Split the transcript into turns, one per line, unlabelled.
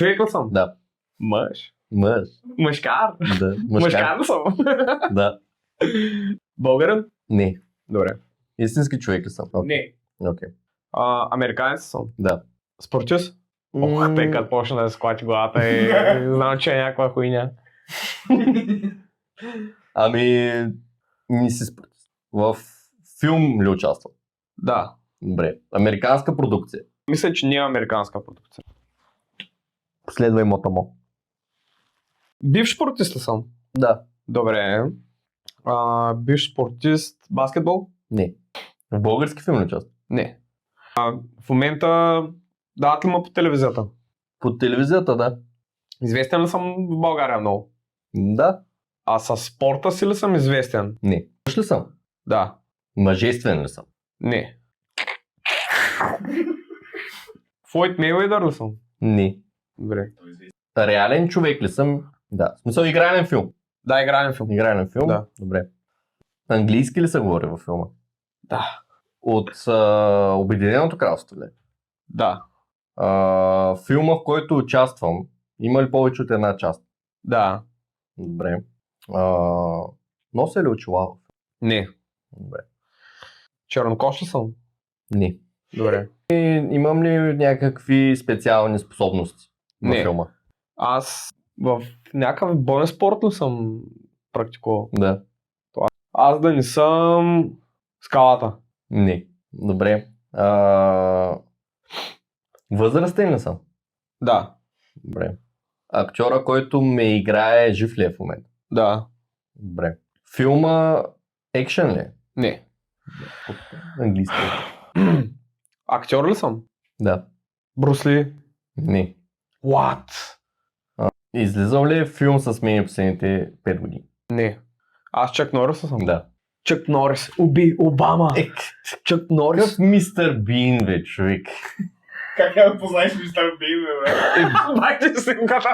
Човек ли съм?
Да.
Мъж.
Мъж.
Мъжкар.
Да.
Мъжкар ли съм?
Да.
Българин?
Не.
Добре.
Истински човек ли съм?
Не.
Окей.
Американец съм.
Да.
Спортист? Ох, пекът почна да се склати главата и знам, че е някаква хуйня.
Ами, не си спортист. В филм ли участвам?
Да.
Добре. Американска продукция.
Мисля, че не е американска продукция.
Последва имота му.
Бивш спортист ли съм?
Да.
Добре. Бивш спортист, баскетбол?
Не. В български филм ли участвам?
Не. В момента дават ли ма по телевизията?
По телевизията, да.
Известен ли съм в България много?
Да.
А със спорта си ли съм известен?
Не. Мъж ли съм?
Да.
Мъжествен ли съм?
Не. Флойд Мейуейдър ли съм?
Не.
Добре.
Реален човек ли съм? Да. В смисъл игрален филм.
Да, играем филм.
Игрален филм?
Да.
Добре. Английски ли се говори във филма?
Да.
От Обединеното кралство ли?
Да.
Филма, в който участвам, има ли повече от една част?
Да.
Добре. Нося ли очила?
Не.
Добре.
Чернокош ли съм?
Не.
Добре.
Имам ли някакви специални способности в
Не.
филма?
Аз в някакъв боен спорт ли съм практикувал?
Да.
Аз да не съм скалата.
Не. Добре. Възрастен ли съм?
Да.
Добре. Актьора, който ме играе, жив ли е в момента?
Да.
Добре. Филма екшен ли е?
Не.
Английски.
Актьор ли съм?
Да.
Брусли.
Не.
What?
Излизал ли е филм с мен последните 5 години?
Не. Аз Чак Норис ли съм?
Да.
Чак Норис. Уби Обама. Чак Норис.
Какъв мистер Бин, бе, човек?
Как да познаеш мистер Бин, бе?
Байте си го казал.